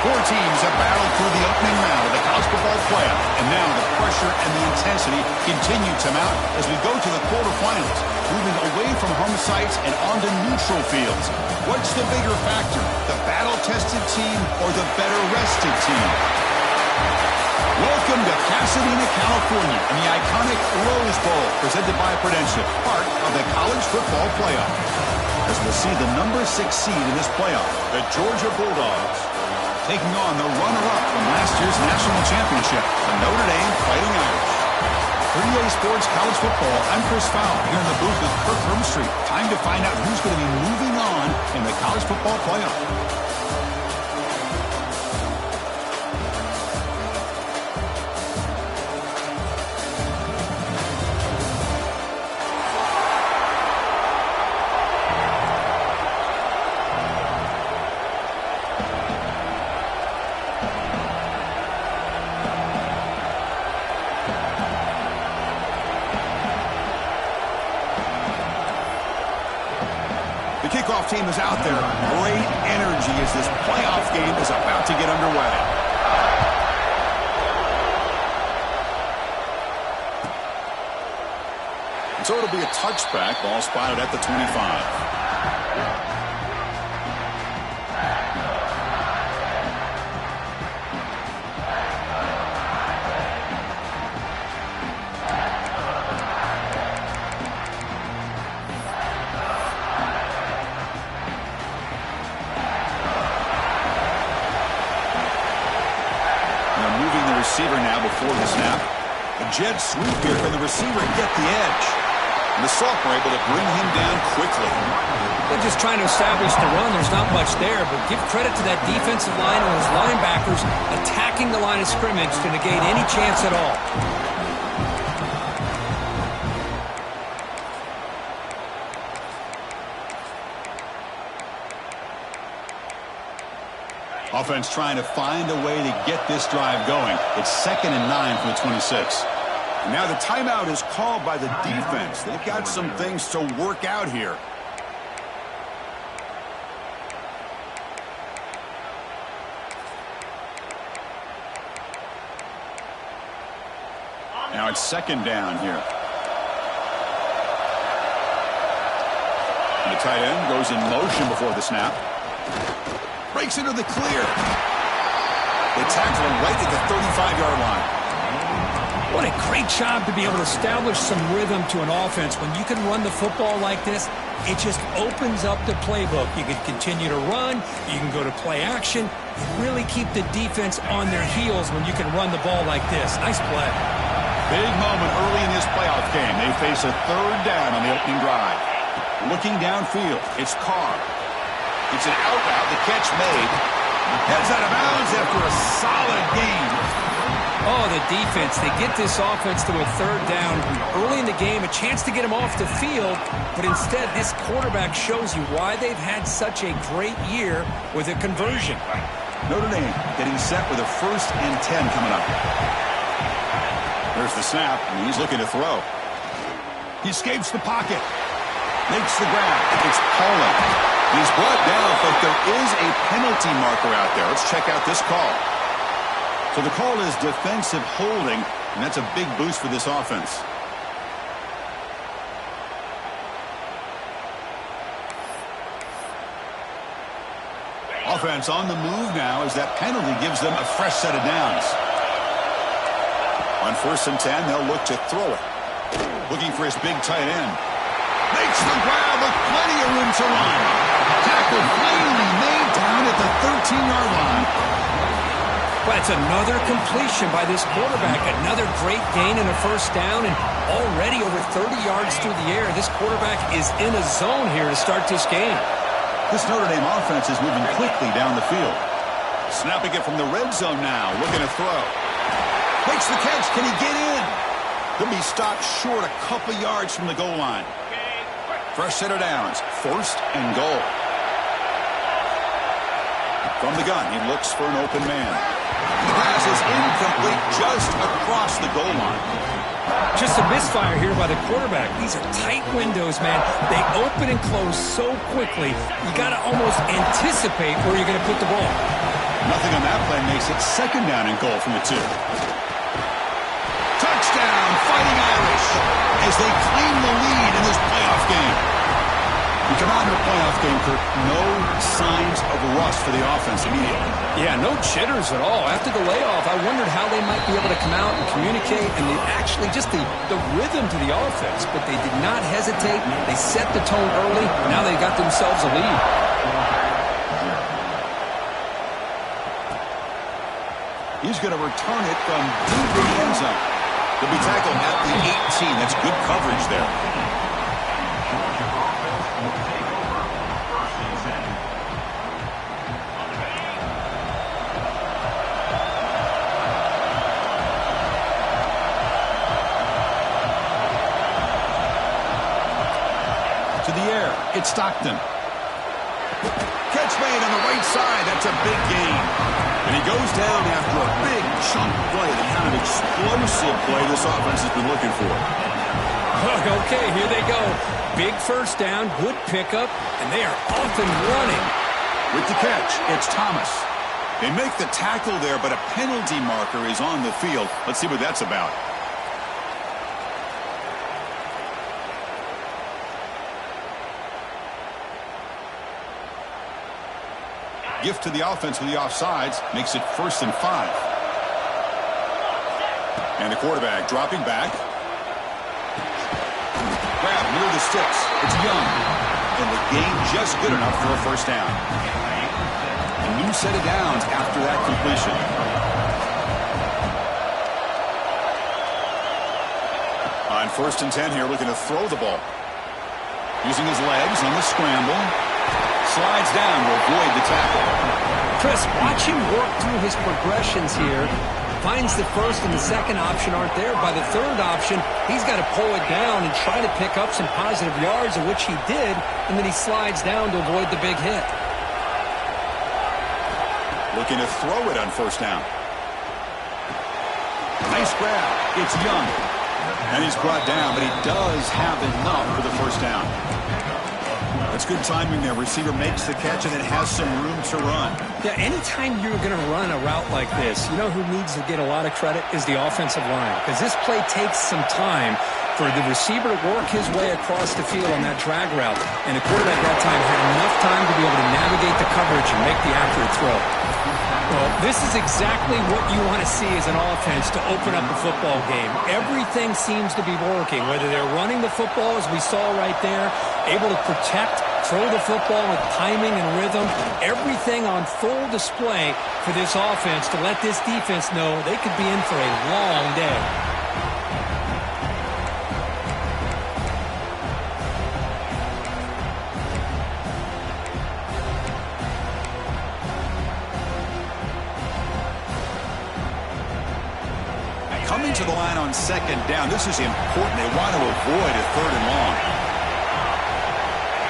Four teams have battled through the opening round of the college football playoff, and now the pressure and the intensity continue to mount as we go to the quarterfinals, moving away from home sites and onto neutral fields. What's the bigger factor, the battle-tested team or the better-rested team? Welcome to Pasadena, California, and the iconic Rose Bowl, presented by Prudential, part of the college football playoff. As we'll see the number 6 seed in this playoff, the Georgia Bulldogs, taking on the runner-up from last year's national championship, the Notre Dame Fighting Irish. For EA Sports College Football, I'm Chris Fowler, here in the booth with Kirk Hermstreet. Time to find out who's going to be moving on in the college football playoff. Kickoff team is out there. Great energy as this playoff game is about to get underway. So it'll be a touchback. Ball spotted at the 25. Receiver now before the snap. A jet sweep here from the receiver to get the edge. And the sophomore able to bring him down quickly. They're just trying to establish the run. There's not much there, but give credit to that defensive line and those linebackers attacking the line of scrimmage to negate any chance at all. Offense trying to find a way to get this drive going. It's 2nd and 9 from the 26. And now the timeout is called by the defense. They've got some things to work out here. Now it's 2nd down here. And the tight end goes in motion before the snap. Breaks into the clear. They tackle him right at the 35-yard line. What a great job to be able to establish some rhythm to an offense. When you can run the football like this, it just opens up the playbook. You can continue to run. You can go to play action. You really keep the defense on their heels when you can run the ball like this. Nice play. Big moment early in this playoff game. They face a 3rd down on the opening drive. Looking downfield, it's Carr. It's an out route, the catch made. Heads out of bounds after a solid game. Oh, the defense. They get this offense to a 3rd down early in the game, a chance to get them off the field, but instead this quarterback shows you why they've had such a great year with a conversion. Notre Dame getting set with a 1st and 10 coming up. There's the snap, and he's looking to throw. He escapes the pocket. Makes the grab. It's Paulin. He's brought down, but there is a penalty marker out there. Let's check out this call. So the call is defensive holding, and that's a big boost for this offense. Offense on the move now as that penalty gives them a fresh set of downs. On 1st and 10, they'll look to throw it. Looking for his big tight end. Makes the grab with plenty of room to run. Tackle finally made down at the 13-yard line. Well, it's another completion by this quarterback. Another great gain in a 1st down, and already over 30 yards through the air. This quarterback is in a zone here to start this game. This Notre Dame offense is moving quickly down the field. Snapping it from the red zone now, looking to throw. Makes the catch. Can he get in? He'll be stopped short a couple yards from the goal line. Fresh set of downs. 1st and goal. From the gun, he looks for an open man. The pass is incomplete just across the goal line. Just a misfire here by the quarterback. These are tight windows, man. They open and close so quickly. You got to almost anticipate where you're going to put the ball. Nothing on that play makes it second down and goal from the 2. Touchdown, Fighting Irish, as they claim the lead in this playoff game. You come out in a playoff game, Kirk, no signs of rust for the offense immediately. Yeah, no jitters at all. After the layoff, I wondered how they might be able to come out and communicate, and they actually just the rhythm to the offense, but they did not hesitate. They set the tone early. Now they got themselves a lead. He's going to return it from deep in the end zone. He'll be tackled at the 18. That's good coverage there. To the air, it's Stockton. Catch made on the right side. That's a big gain. And he goes down after a big chunk play, the kind of explosive play this offense has been looking for. Okay, here they go. Big first down, good pickup, and they are off and running. With the catch, it's Thomas. They make the tackle there, but a penalty marker is on the field. Let's see what that's about. Gift to the offense with the offsides makes it 1st and 5. And the quarterback dropping back. Grab near the sticks. It's Young. And the gain just good enough for a first down. A new set of downs after that completion. On 1st and 10 here, looking to throw the ball. Using his legs on the scramble. Slides down to avoid the tackle. Chris, watch him work through his progressions here. Finds the first and the second option aren't there. By the third option, he's got to pull it down and try to pick up some positive yards, of which he did, and then he slides down to avoid the big hit. Looking to throw it on 1st down. Nice grab. It's Young. And he's brought down, but he does have enough for the first down. That's good timing there. Receiver makes the catch and it has some room to run. Yeah, anytime you're going to run a route like this, you know who needs to get a lot of credit is the offensive line. Because this play takes some time for the receiver to work his way across the field on that drag route. And the quarterback that time had enough time to be able to navigate the coverage and make the accurate throw. Well, this is exactly what you want to see as an offense to open up a football game. Everything seems to be working, whether they're running the football, as we saw right there, able to protect, throw the football with timing and rhythm. Everything on full display for this offense to let this defense know they could be in for a long day. Coming to the line on 2nd down. This is important. They want to avoid a 3rd and long.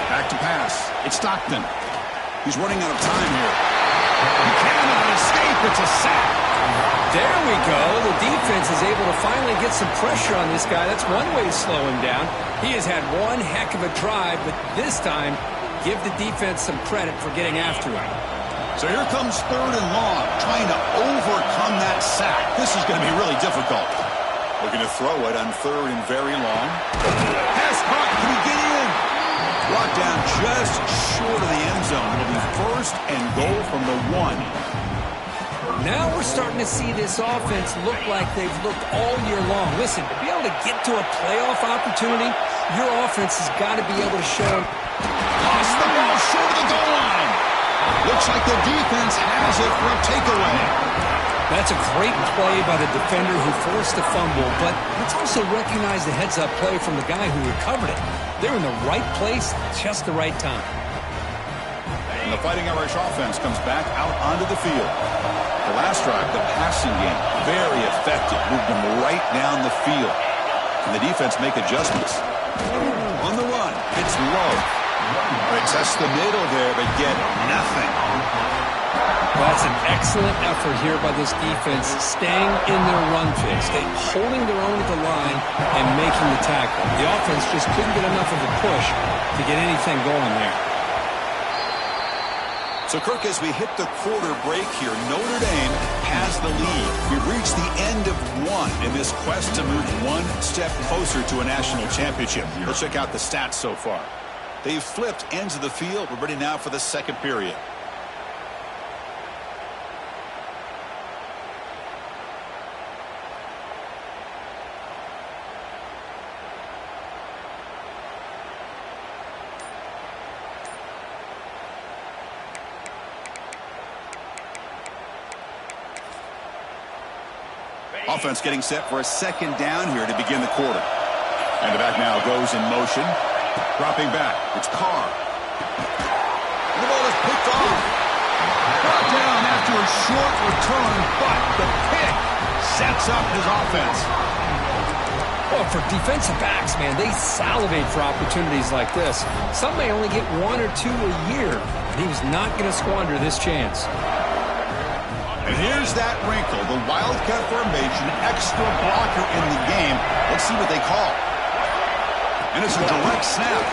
Back to pass. It's Stockton. He's running out of time here. He cannot escape. It's a sack. There we go. The defense is able to finally get some pressure on this guy. That's one way to slow him down. He has had one heck of a drive, but this time, give the defense some credit for getting after him. So here comes 3rd and long, trying to overcome that sack. This is going to be really difficult. Looking to throw it on 3rd and very long. Pass caught. Can he get in? Brought down just short of the end zone. It'll be 1st and goal from the 1. Now we're starting to see this offense look like they've looked all year long. Listen, to be able to get to a playoff opportunity, your offense has got to be able to show. Toss the ball short of the goal line. Looks like the defense has it for a takeaway. That's a great play by the defender who forced the fumble, but let's also recognize the heads-up play from the guy who recovered it. They're in the right place, just the right time. And the Fighting Irish offense comes back out onto the field. The last drive, the passing game, very effective. Moved them right down the field. Can the defense make adjustments? On the run, it's Love. They test the middle there, but get nothing. That's an excellent effort here by this defense, staying in their run phase, holding their own at the line and making the tackle. The offense just couldn't get enough of a push to get anything going there. So, Kirk, as we hit the quarter break here, Notre Dame has the lead. We've reached the end of one in this quest to move one step closer to a national championship. Let's check out the stats so far. They've flipped ends of the field. We're ready now for the second period. Offense getting set for a second down here to begin the quarter. And the back now goes in motion. Dropping back. It's Carr. The ball is picked off. Brought down after a short return, but the pick sets up his offense. Well, for defensive backs, man, they salivate for opportunities like this. Some may only get one or two a year. He was not going to squander this chance. And here's that wrinkle, the wildcat formation, extra blocker in the game. Let's see what they call. And it's a direct snap.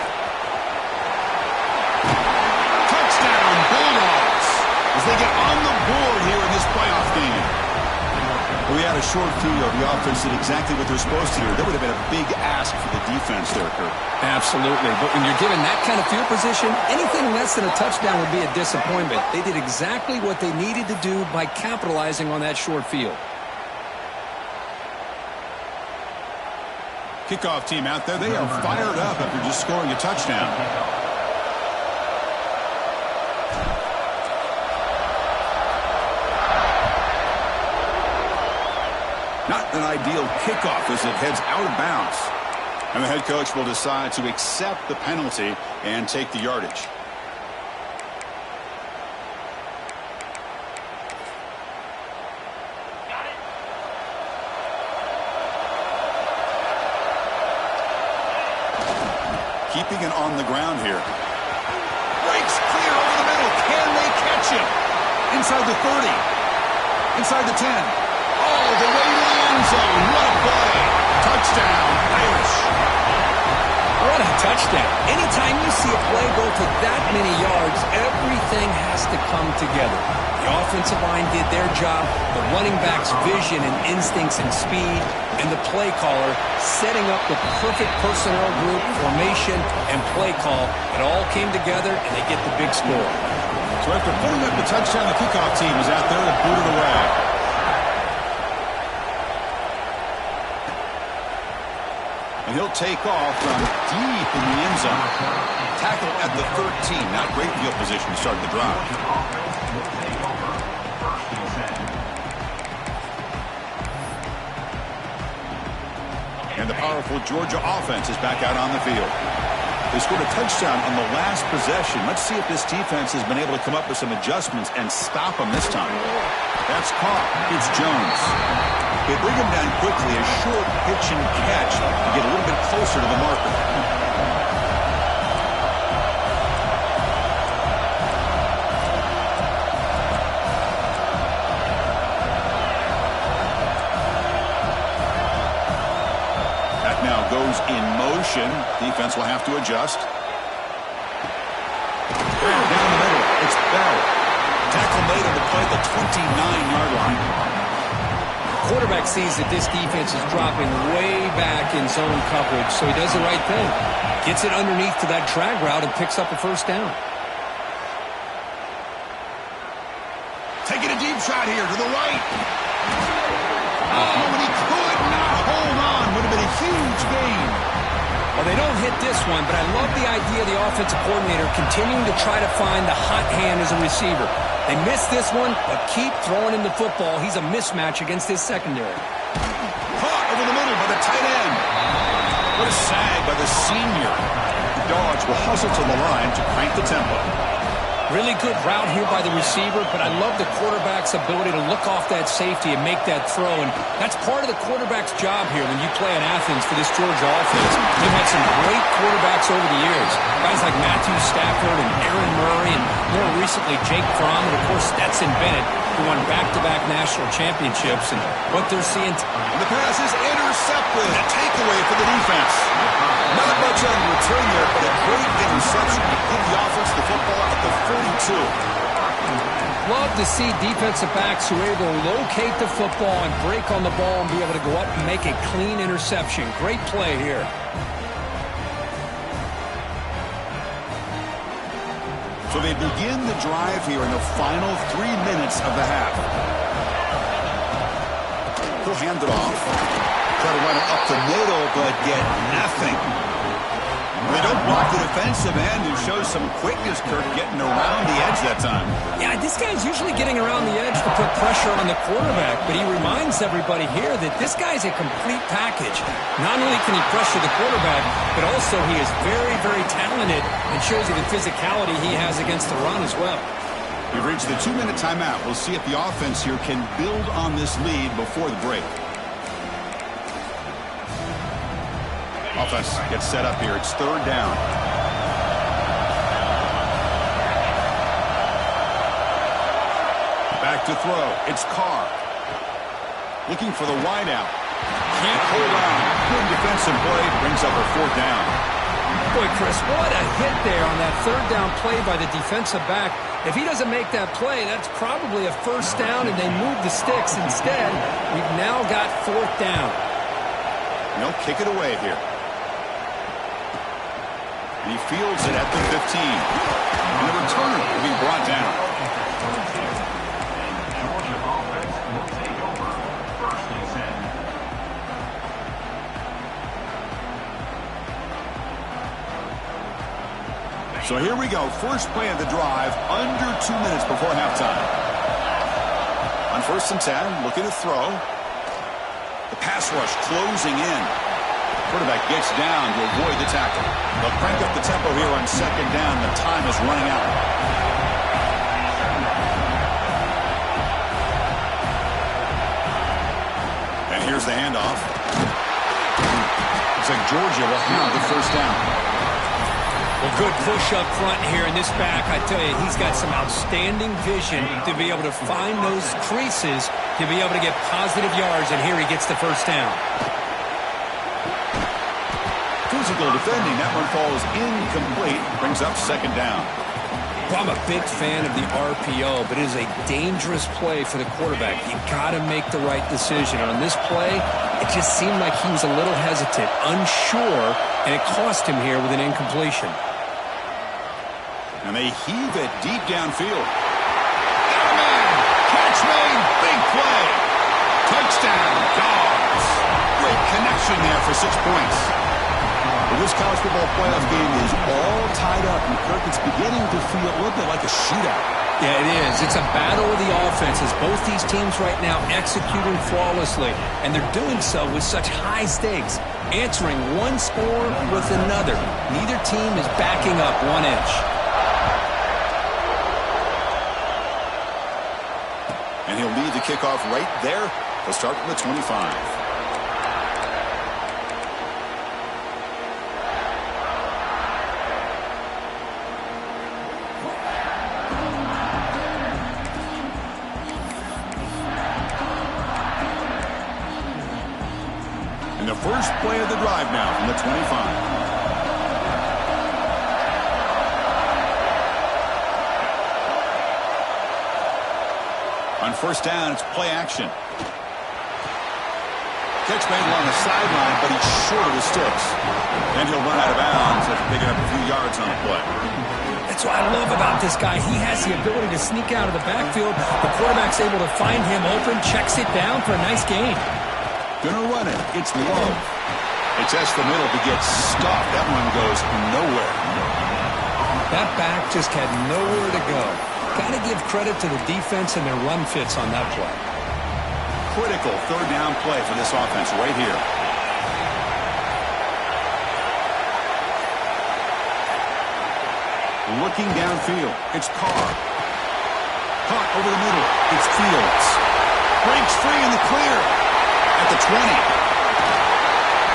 Touchdown, Bulldogs, as they get on the board here in this playoff game. We had a short field. The offense did exactly what they're supposed to do. That would have been a big ask for the defense there, Kurt. Absolutely. But when you're given that kind of field position, anything less than a touchdown would be a disappointment. They did exactly what they needed to do by capitalizing on that short field. Kickoff team out there. They are fired up after just scoring a touchdown. Not an ideal kickoff as it heads out of bounds. And the head coach will decide to accept the penalty and take the yardage. Keeping it on the ground here. Breaks clear over the middle. Can they catch him? Inside the 30. Inside the 10. All the way to the end zone. What a play. Touchdown, Irish. What a touchdown. Anytime you see a play go for that many yards, everything has to come together. The offensive line did their job, the running back's vision and instincts and speed, and the play caller setting up the perfect personnel group, formation, and play call. It all came together, and they get the big score. So after putting up the touchdown, the kickoff team is out there to boot it away. And he'll take off from deep in the end zone. Tackle at the 13. Not great field position to start the drive. And the powerful Georgia offense is back out on the field. They scored a touchdown on the last possession. Let's see if this defense has been able to come up with some adjustments and stop them this time. That's caught. It's Jones. They bring him down quickly, a short pitch and catch to get a little bit closer to the marker. That now goes in motion. Defense will have to adjust. Down the middle, it's Bell. Tackle made on the play at the 29-yard line. Quarterback sees that this defense is dropping way back in zone coverage, so he does the right thing. Gets it underneath to that drag route and picks up a first down. Taking a deep shot here to the right. Oh, and he could not hold on. Would have been a huge gain. Well, they don't hit this one, but I love the idea of the offensive coordinator continuing to try to find the hot hand as a receiver. They missed this one, but keep throwing him the football. He's a mismatch against his secondary. Caught over the middle by the tight end. What a sag by the senior. The Dogs will hustle to the line to crank the tempo. Really good route here by the receiver, but I love the quarterback's ability to look off that safety and make that throw. And that's part of the quarterback's job here when you play in Athens for this Georgia offense. They've had some great quarterbacks over the years. Guys like Matthew Stafford and Aaron Murray and more recently Jake Fromm and, of course, Stetson Bennett, who won back-to-back national championships. And what they're seeing... The pass is intercepted. A takeaway for the defense. Not much on return there, but a great interception to give the offense the football at the 42. Love to see defensive backs who are able to locate the football and break on the ball and be able to go up and make a clean interception. Great play here. So they begin the drive here in the final 3 minutes of the half. He'll hand it off. Try to run it up the middle, but get nothing. They don't block the defensive end, who shows some quickness, Kirk, getting around the edge that time. Yeah, this guy's usually getting around the edge to put pressure on the quarterback, but he reminds everybody here that this guy's a complete package. Not only can he pressure the quarterback, but also he is very, very talented and shows you the physicality he has against the run as well. We've reached the 2-minute timeout. We'll see if the offense here can build on this lead before the break. Offense gets set up here. It's 3rd down. Back to throw. It's Carr. Looking for the wideout. Can't hold on. Good defensive play. Brings up a 4th down. Boy, Chris, what a hit there on that 3rd down play by the defensive back. If he doesn't make that play, that's probably a 1st down, and they move the sticks. Instead, we've now got 4th down. No, kick it away here. And he fields it at the 15. And the return will be brought down. So here we go. First play of the drive, under 2 minutes before halftime. On 1st and 10, looking to throw. The pass rush closing in. Quarterback gets down to avoid the tackle. They'll crank up the tempo here on 2nd down. The time is running out. And here's the handoff. Looks like Georgia will have the 1st down. Well, good push up front here in this back. I tell you, he's got some outstanding vision to be able to find those creases, to be able to get positive yards, and here he gets the 1st down. Physical defending. That one falls incomplete. Brings up 2nd down. Well, I'm a big fan of the RPO, but it is a dangerous play for the quarterback. You've got to make the right decision. On this play, it just seemed like he was a little hesitant, unsure, and it cost him here with an incompletion. And they heave it deep downfield. Oh, man! Catch made! Big play! Touchdown, Dogs! Great connection there for 6 points. Well, this college football playoff game is all tied up, and Kirk, it's beginning to feel a little bit like a shootout. Yeah, it is. It's a battle of the offenses. Both these teams right now executing flawlessly, and they're doing so with such high stakes, answering one score with another. Neither team is backing up 1 inch. And he'll lead the kickoff right there. They'll start from the 25. The first play of the drive now from the 25. On 1st down, it's play action. Catch made along the sideline, but he's short of the sticks. Then he'll run out of bounds after picking up a few yards on the play. That's what I love about this guy. He has the ability to sneak out of the backfield. The quarterback's able to find him open, checks it down for a nice gain. Gonna run it. It's Love. It's just the middle to get stuffed. That one goes nowhere. That back just had nowhere to go. Got to give credit to the defense and their run fits on that play. Critical 3rd down play for this offense right here. Looking downfield. It's Carr. Caught over the middle. It's Fields. Breaks free in the clear. At the 20.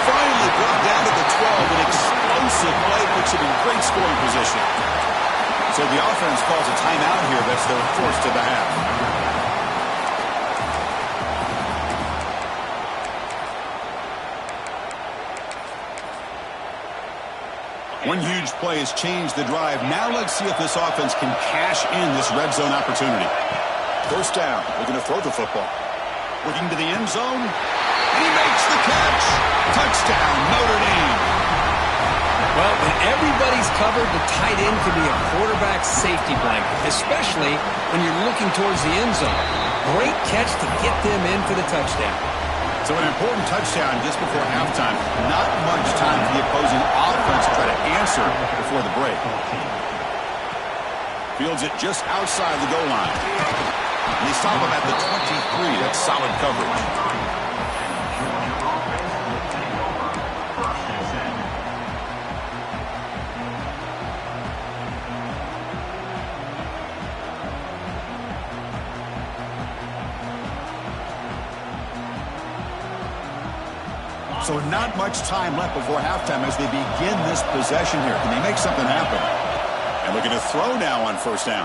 Finally brought down to the 12. An explosive play puts him in great scoring position. So the offense calls a timeout here. That's their 1st of the half. One huge play has changed the drive. Now let's see if this offense can cash in this red zone opportunity. First down. Looking to throw the football. Looking to the end zone. And he makes the catch. Touchdown, Notre Dame. Well, when everybody's covered, the tight end can be a quarterback's safety blanket, especially when you're looking towards the end zone. Great catch to get them in for the touchdown. So an important touchdown just before halftime. Not much time for the opposing offense to try to answer before the break. Fields it just outside the goal line. And they stop him at the 23. That's solid coverage. So not much time left before halftime as they begin this possession here. Can they make something happen? And looking to throw now on first down.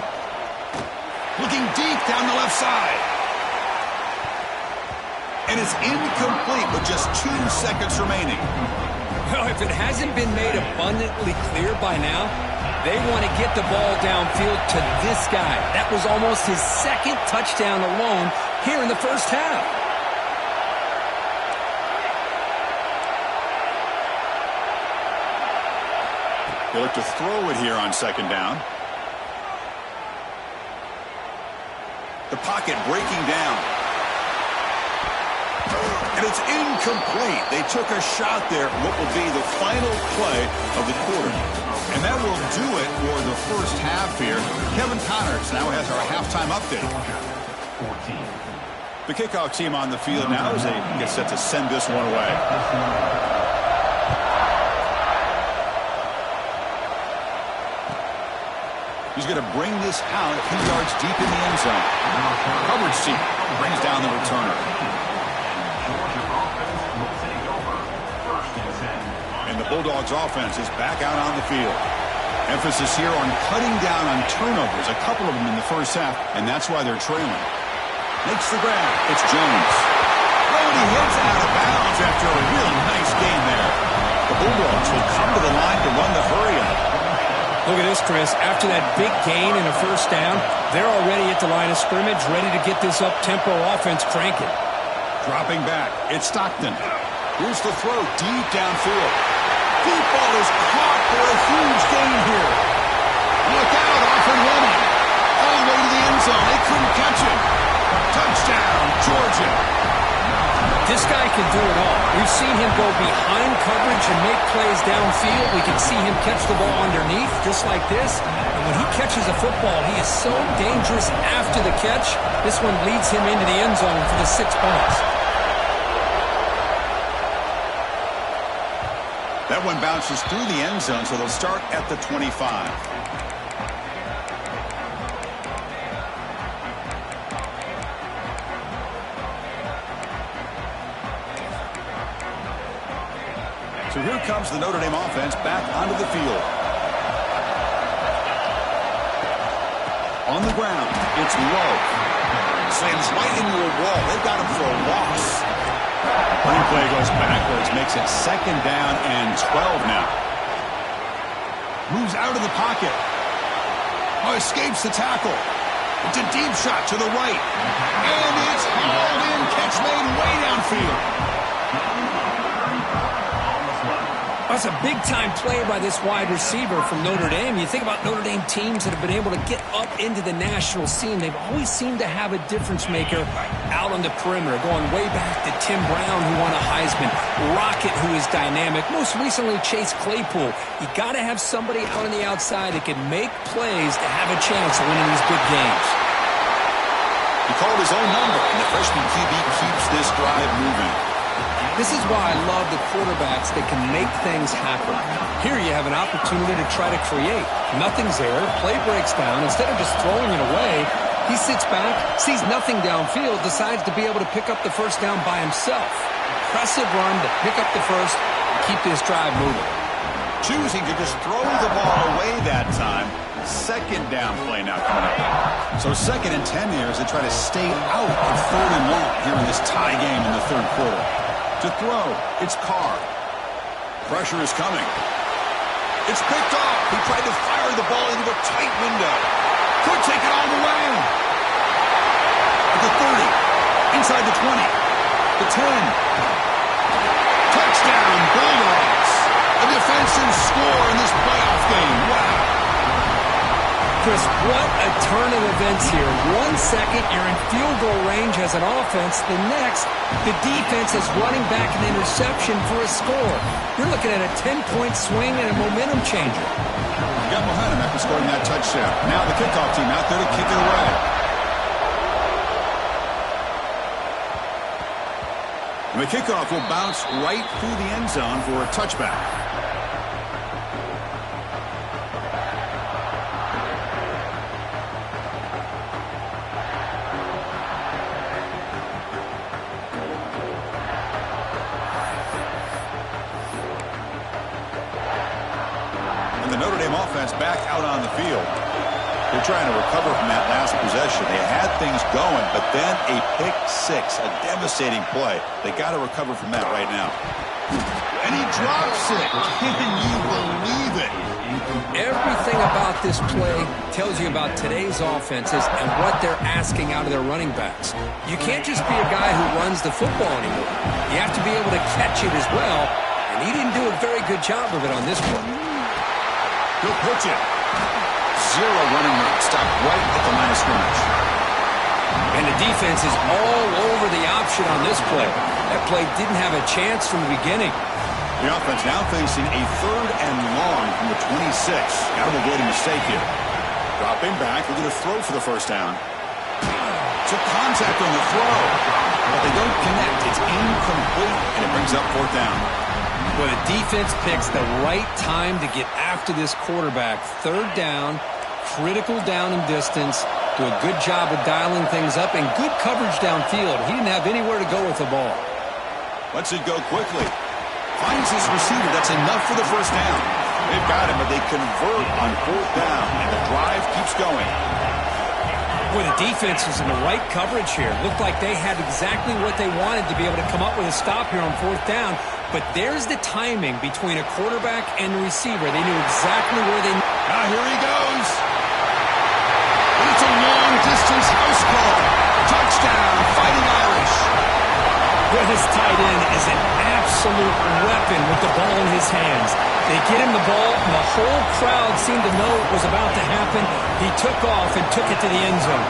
Looking deep down the left side. And it's incomplete with just 2 seconds remaining. Well, if it hasn't been made abundantly clear by now, they want to get the ball downfield to this guy. That was almost his second touchdown alone here in the first half. They look to throw it here on second down. The pocket breaking down. And it's incomplete. They took a shot there, what will be the final play of the quarter. And that will do it for the first half here. Kevin Connors now has our halftime update. The kickoff team on the field now as they get set to send this one away. He's going to bring this out a few yards deep in the end zone. Coverage team brings down the returner. And the Bulldogs offense is back out on the field. Emphasis here on cutting down on turnovers, a couple of them in the first half, and that's why they're trailing. Makes the grab. It's Jones. Oh, and he hits out of bounds after a really nice gain there. The Bulldogs will come to the line to run the hurry up. Look at this, Chris. After that big gain and a first down, they're already at the line of scrimmage, ready to get this up-tempo offense cranking. Dropping back, it's Stockton. Here's the throw deep downfield. Deep ball is caught for a huge gain here. Look out, off and running. All the way to the end zone. They couldn't catch it. Touchdown, Georgia. This guy can do it all. We've seen him go behind coverage and make plays downfield. We can see him catch the ball underneath, just like this. And when he catches a football, he is so dangerous after the catch. This one leads him into the end zone for the 6 points. That one bounces through the end zone, so they'll start at the 25. So here comes the Notre Dame offense back onto the field. On the ground, it's low. Slams right into a wall. They've got him for a loss. Running play goes backwards, makes it second down and 12 now. Moves out of the pocket. Oh, escapes the tackle. It's a deep shot to the right. And it's hauled in. Catch made way downfield. That's a big-time play by this wide receiver from Notre Dame. You think about Notre Dame teams that have been able to get up into the national scene. They've always seemed to have a difference maker out on the perimeter, going way back to Tim Brown, who won a Heisman, Rocket, who is dynamic, most recently Chase Claypool. You got to have somebody out on the outside that can make plays to have a chance of winning these big games. He called his own number, and the freshman QB keeps this drive moving. This is why I love the quarterbacks that can make things happen. Here you have an opportunity to try to create. Nothing's there. Play breaks down. Instead of just throwing it away, he sits back, sees nothing downfield, decides to be able to pick up the first down by himself. Impressive run to pick up the first and keep this drive moving. Choosing to just throw the ball away that time. Second down play now coming up. So 2nd and 10 here as they try to stay out of 3rd and long here in this tie game in the 3rd quarter. To throw, it's Carr. Pressure is coming. It's picked off. He tried to fire the ball into a tight window. Could take it all the way. inside the 20. The 10. Touchdown, Bulldogs. A defensive score in this playoff game. Wow. Chris, what a turn of events here. 1 second, you're in field goal range as an offense. The next, the defense is running back an interception for a score. You're looking at a 10-point swing and a momentum changer. You got momentum after scoring that touchdown. Now the kickoff team out there to kick it away. And the kickoff will bounce right through the end zone for a touchback. And the Notre Dame offense back out on the field. They're trying to recover from that last possession. They had things going, but then a pick six, a devastating play. They got to recover from that right now. And he drops it. Can you believe it? Everything about this play tells you about today's offenses and what they're asking out of their running backs. You can't just be a guy who runs the football anymore. You have to be able to catch it as well, and he didn't do a very good job of it on this one. He'll pitch it. Zero running room. Stopped right at the line of scrimmage. And the defense is all over the option on this play. That play didn't have a chance from the beginning. The offense now facing a 3rd and long from the 26. Got to avoid a mistake here. Dropping back, looking to throw for the first down. Took contact on the throw, but they don't connect. It's incomplete, and it brings up 4th down. Well, the defense picks the right time to get after this quarterback. 3rd down, critical down and distance. Do a good job of dialing things up and good coverage downfield. He didn't have anywhere to go with the ball. Lets it go quickly. Finds his receiver. That's enough for the first down. They've got him, but they convert on 4th down, and the drive keeps going. Boy, the defense was in the right coverage here. Looked like they had exactly what they wanted to be able to come up with a stop here on 4th down. But there's the timing between a quarterback and the receiver. They knew exactly where they... Now here he goes. And it's a long-distance house call. Touchdown, Fighting Irish. Well, this tight end is an absolute weapon with the ball in his hands. They get him the ball, and the whole crowd seemed to know it was about to happen. He took off and took it to the end zone.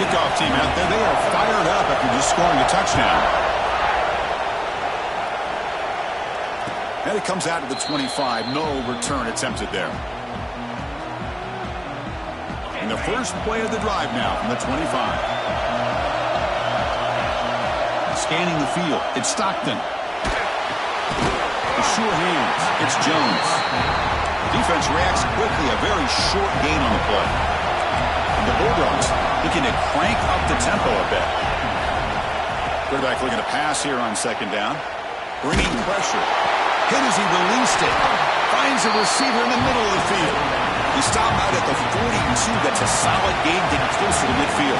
Kickoff team out there, they are fired up after just scoring a touchdown. And it comes out to the 25. No return attempted there. And the first play of the drive now from the 25. Scanning the field. It's Stockton. The sure hands. It's Jones. Defense reacts quickly. A very short gain on the play. And the Bulldogs looking to crank up the tempo a bit. Quarterback looking to pass here on 2nd down. Bringing pressure. Hit as he released it. Finds a receiver in the middle of the field. He stopped out at the 42. That's a solid gain, getting closer to midfield.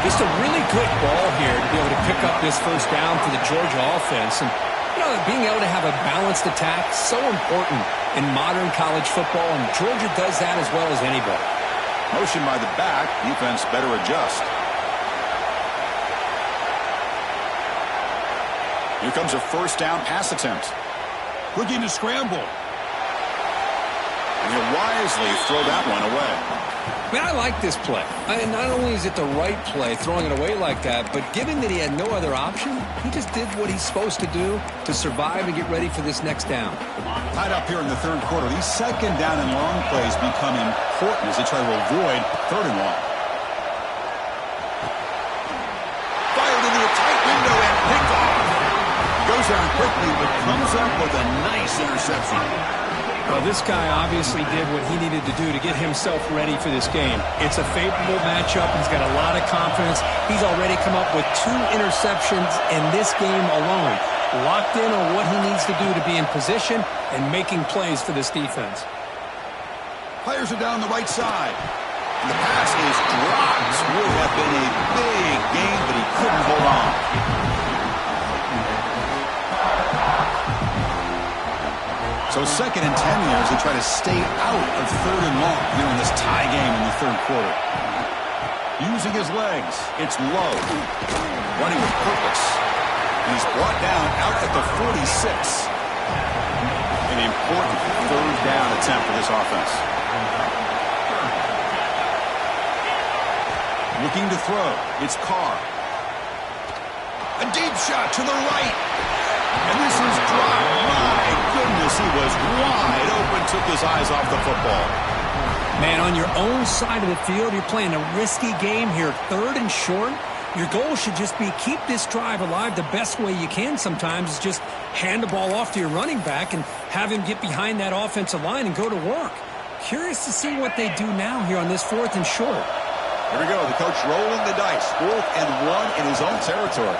Just a really good ball here to be able to pick up this first down for the Georgia offense. And, you know, being able to have a balanced attack, so important in modern college football, and Georgia does that as well as anybody. Motion by the back. Defense better adjust. Here comes a first down pass attempt. Looking to scramble. And he'll wisely throw that one away. Man, I like this play. And not only is it the right play, throwing it away like that, but given that he had no other option, he just did what he's supposed to do to survive and get ready for this next down. Tied up here in the 3rd quarter. These 2nd down and long plays become important as they try to avoid 3rd and long. Fired into a tight window and picked off. Goes down quickly, but comes up with a nice interception. Well, this guy obviously did what he needed to do to get himself ready for this game. It's a favorable matchup. He's got a lot of confidence. He's already come up with 2 interceptions in this game alone. Locked in on what he needs to do to be in position and making plays for this defense. Players are down the right side. And the pass is dropped. Would have been a big game, but he couldn't hold on. So 2nd and 10 here as they try to stay out of 3rd and long here in this tie game in the 3rd quarter. Using his legs. It's low. Running with purpose. And he's brought down out at the 46. An important third down attempt for this offense. Looking to throw. It's Carr. A deep shot to the right. And this is dropped. My goodness, he was wide open. Took his eyes off the football. Man, on your own side of the field, you're playing a risky game here. 3rd and short. Your goal should just be keep this drive alive the best way you can sometimes is just hand the ball off to your running back and have him get behind that offensive line and go to work. Curious to see what they do now here on this 4th and short. Here we go. The coach rolling the dice. 4th and 1 in his own territory.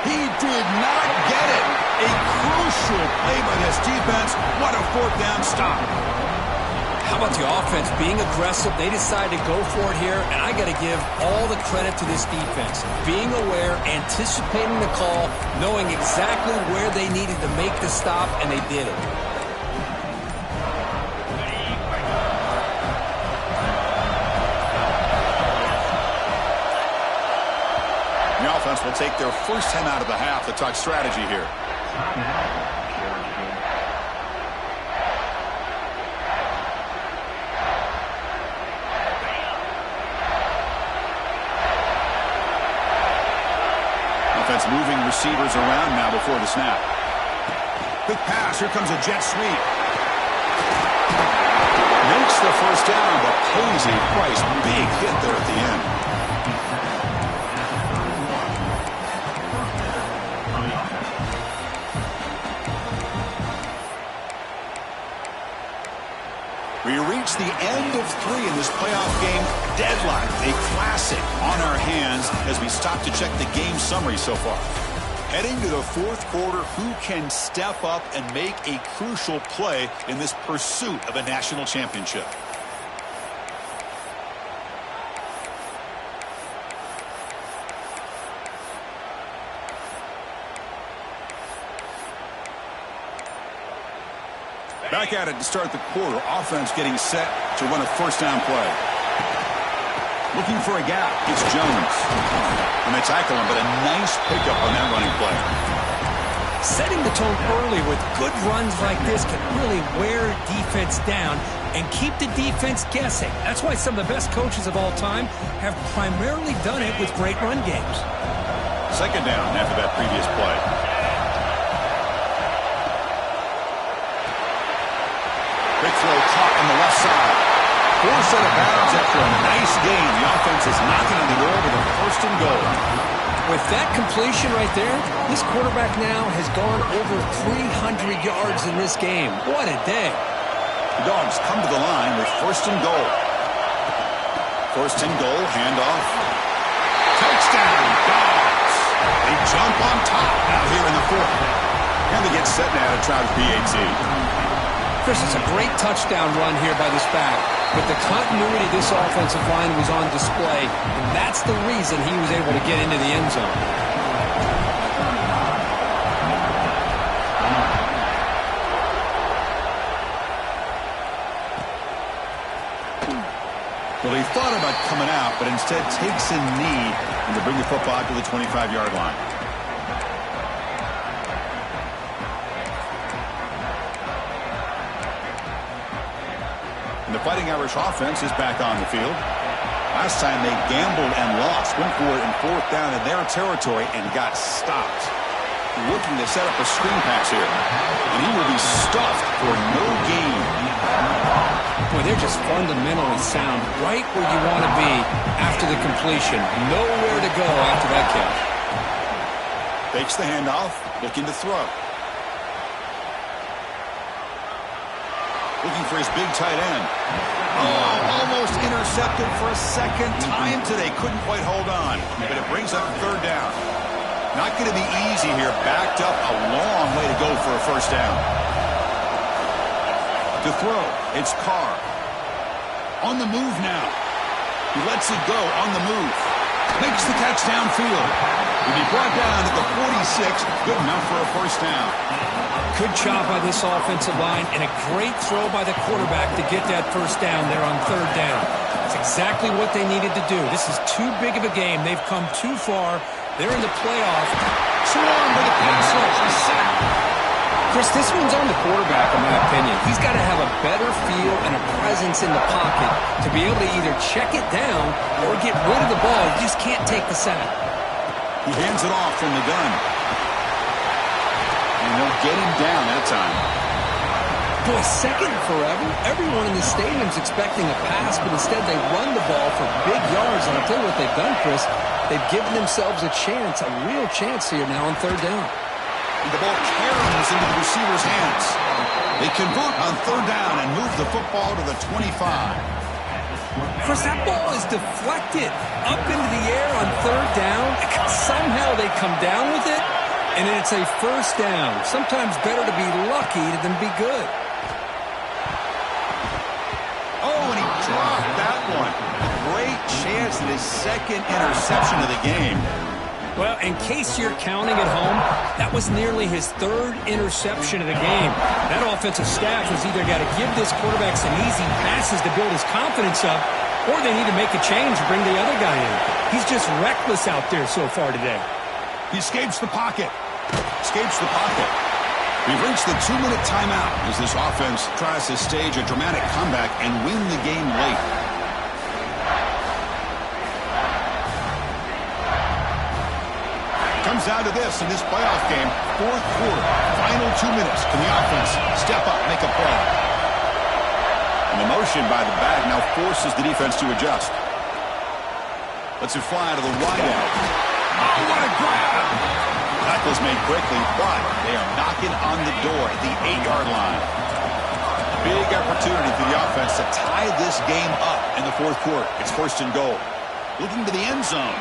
He did not get it. A crucial play by this defense. What a 4th down stop. How about the offense being aggressive? They decided to go for it here, and I got to give all the credit to this defense. Being aware, anticipating the call, knowing exactly where they needed to make the stop, and they did it. The offense will take their first timeout of the half to talk strategy here. Offense moving receivers around now before the snap. Quick pass. Here comes a jet sweep. Makes the first down, but pays a price. Big hit there at the end. We reach the end of 3 in this playoff game. Deadlock, a classic on our hands as we stop to check the game summary so far. Heading to the 4th quarter, who can step up and make a crucial play in this pursuit of a national championship? Back at it to start the quarter. Offense getting set to run a first down play. Looking for a gap. It's Jones. And they tackle him, but a nice pickup on that running play. Setting the tone early with good runs like this can really wear defense down and keep the defense guessing. That's why some of the best coaches of all time have primarily done it with great run games. 2nd down after that previous play. Big throw caught on the left side. Forced out of bounds after a nice gain. The offense is knocking on the door with a 1st and goal. With that completion right there, this quarterback now has gone over 300 yards in this game. What a day. The Dogs come to the line with 1st and goal. 1st and goal, handoff. Touchdown, Dogs. They jump on top out here in the 4th. And they get set now to try the PAT. Chris, it's a great touchdown run here by this back. But the continuity of this offensive line was on display, and that's the reason he was able to get into the end zone. Well, he thought about coming out, but instead takes a knee and to bring the football to the 25-yard line. And the Fighting Irish offense is back on the field. Last time they gambled and lost. Went for it in 4th down in their territory and got stopped. Looking to set up a screen pass here. And he will be stuffed for no gain. Boy, they're just fundamentally sound. Right where you want to be after the completion. Nowhere to go after that catch. Fakes the handoff. Looking to throw. Looking for his big tight end. Oh, almost intercepted for a 2nd time today. Couldn't quite hold on. But it brings up 3rd down. Not going to be easy here. Backed up a long way to go for a 1st down. To throw, it's Carr. On the move now. He lets it go on the move. Makes the catch downfield. He'll be brought down at the 46. Good enough for a first down. Good job by this offensive line and a great throw by the quarterback to get that first down there on third down. That's exactly what they needed to do. This is too big of a game. They've come too far. They're in the playoff. Swarm with a pass rush. He's sacked. Chris, this one's on the quarterback, in my opinion. He's got to have a better feel and a presence in the pocket to be able to either check it down or get rid of the ball. You just can't take the sack. He hands it off from the gun. And they'll get him down that time. Boy, second forever. Everyone in the stadium's expecting a pass, but instead they run the ball for big yards. And I'll tell you what they've done, Chris. They've given themselves a chance, a real chance here now on third down. And the ball caroms into the receiver's hands. They convert on third down and move the football to the 25. Chris, that ball is deflected up into the air on third down. Somehow they come down with it, and it's a first down. Sometimes better to be lucky than be good. Oh, and he dropped that one. Great chance at his second interception of the game. Well, in case you're counting at home, that was nearly his third interception of the game. That offensive staff has either got to give this quarterback some easy passes to build his confidence up, or they need to make a change and bring the other guy in. He's just reckless out there so far today. He escapes the pocket. Escapes the pocket. We've reached the 2-minute timeout as this offense tries to stage a dramatic comeback and win the game late. Comes down to this in this playoff game, fourth quarter, final 2 minutes. Can the offense step up, make a play? And the motion by the back now forces the defense to adjust. Lets it fly to the wideout. Oh, what a grab! Tackle's made quickly, but they are knocking on the door at the 8-yard line. Big opportunity for the offense to tie this game up in the fourth quarter. It's first and goal. Looking to the end zone.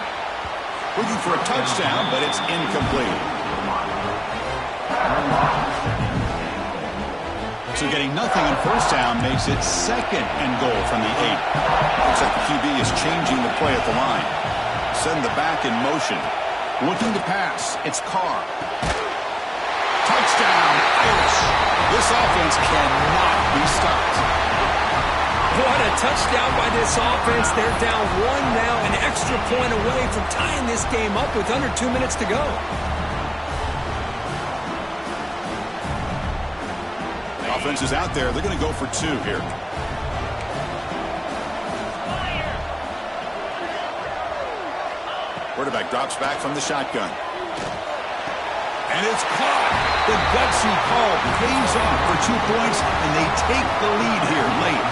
Looking for a touchdown, but it's incomplete. So getting nothing on first down makes it second and goal from the 8. Looks like the QB is changing the play at the line. Send the back in motion. Looking to pass. It's Carr. Touchdown, Irish. This offense cannot be stopped. What a touchdown by this offense. They're down one now, an extra point away from tying this game up with under 2 minutes to go. The offense is out there. They're going to go for 2 here. Quarterback drops back from the shotgun. And it's caught. The gutsy call pays off for 2 points, and they take the lead here late.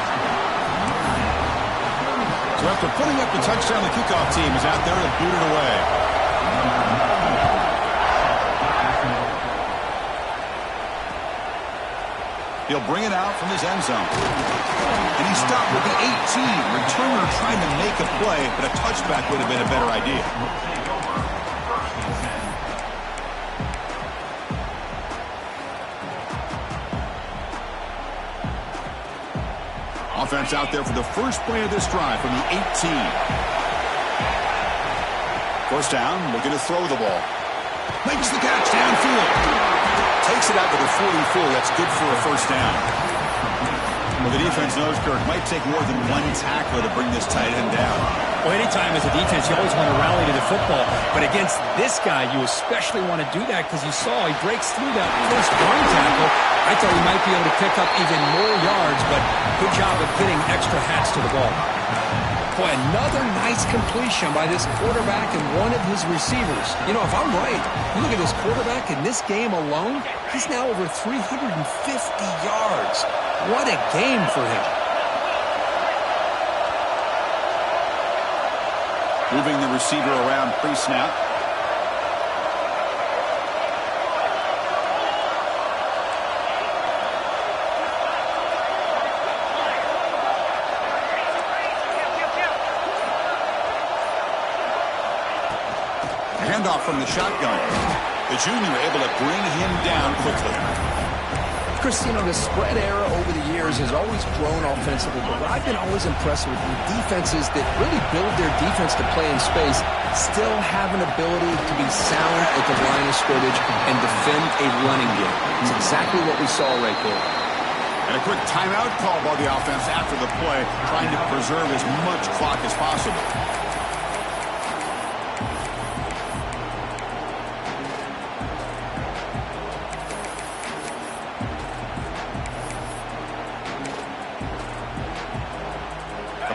So after putting up the touchdown, the kickoff team is out there to boot it away. He'll bring it out from his end zone. And he stopped with the 18. Returner trying to make a play, but a touchback would have been a better idea. Offense out there for the first play of this drive from the 18. First down, looking to throw the ball. Makes the catch downfield. Takes it out to the 44. That's good for a first down. Well, the defense knows, Kirk, might take more than one tackler to bring this tight end down. Well, anytime as a defense, you always want to rally to the football. But against this guy, you especially want to do that because you saw he breaks through that first arm tackle. I thought he might be able to pick up even more yards, but good job of getting extra hats to the ball. Boy, another nice completion by this quarterback and one of his receivers. You know, if I'm right, you look at this quarterback in this game alone, he's now over 350 yards. What a game for him. Moving the receiver around pre-snap. Handoff from the shotgun. The junior able to bring him down quickly. Chris, the spread era over the years has always grown offensively, but what I've been always impressed with defenses that really build their defense to play in space still have an ability to be sound at the line of scrimmage and defend a running game. It's exactly what we saw right there. And a quick timeout call by the offense after the play, trying to preserve as much clock as possible.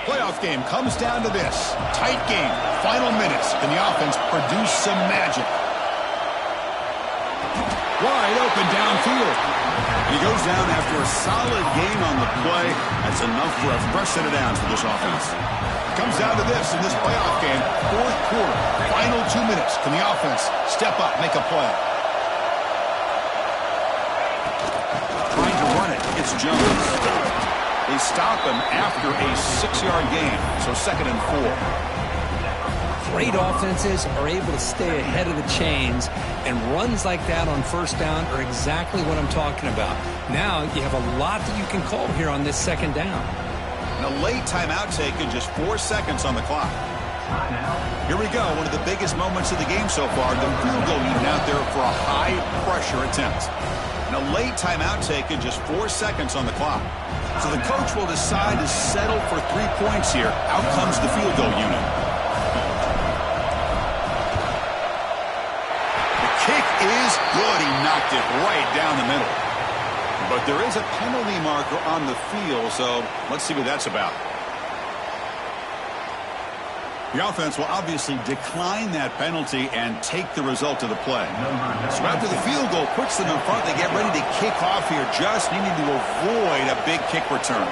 Playoff game comes down to this. Tight game. Final minutes. Can the offense produce some magic? Wide open downfield. He goes down after a solid game on the play. That's enough for a fresh set of downs for this offense. Comes down to this in this playoff game. Fourth quarter. Final 2 minutes. Can the offense step up, make a play? Trying to run it. It's Jones. They stop him after a 6-yard gain, so 2nd and 4. Great offenses are able to stay ahead of the chains, and runs like that on first down are exactly what I'm talking about. Now you have a lot that you can call here on this 2nd down. And a late timeout taken, just 4 seconds on the clock. Here we go, one of the biggest moments of the game so far, the field goal unit out there for a high-pressure attempt. And a late timeout taken, just 4 seconds on the clock. So the coach will decide to settle for 3 points here. Out comes the field goal unit. The kick is good. He knocked it right down the middle. But there is a penalty marker on the field, so let's see what that's about. The offense will obviously decline that penalty and take the result of the play. So after the field goal puts them in front, they get ready to kick off here, just needing to avoid a big kick return.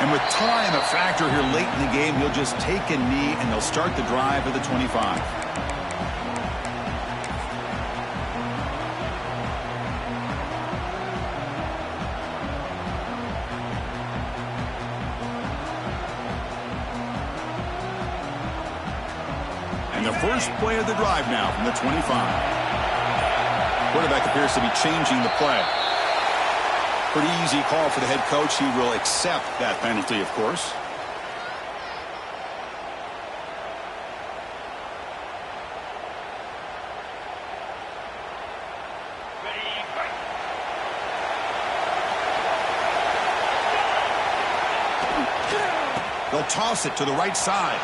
And with time a factor here late in the game, he'll just take a knee and they'll start the drive at the 25. And the first play of the drive now from the 25. Quarterback appears to be changing the play. Pretty easy call for the head coach. He will accept that penalty, of course. They'll toss it to the right side.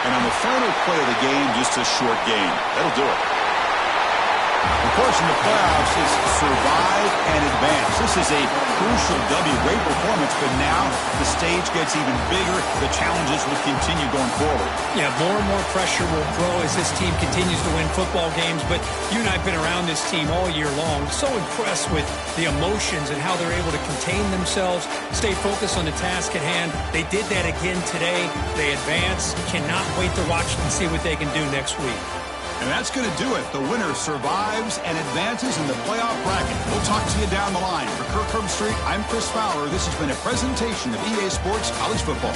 And on the final play of the game, just a short gain. That'll do it. Of course, in the playoffs is survive and advance. This is a crucial W. Great performance, but now the stage gets even bigger. The challenges will continue going forward. Yeah, more and more pressure will grow as this team continues to win football games. But you and I have been around this team all year long. So impressed with the emotions and how they're able to contain themselves, stay focused on the task at hand. They did that again today. They advance. Cannot wait to watch and see what they can do next week. And that's going to do it. The winner survives and advances in the playoff bracket. We'll talk to you down the line. For Kirk Herbstreit, I'm Chris Fowler. This has been a presentation of EA Sports College Football.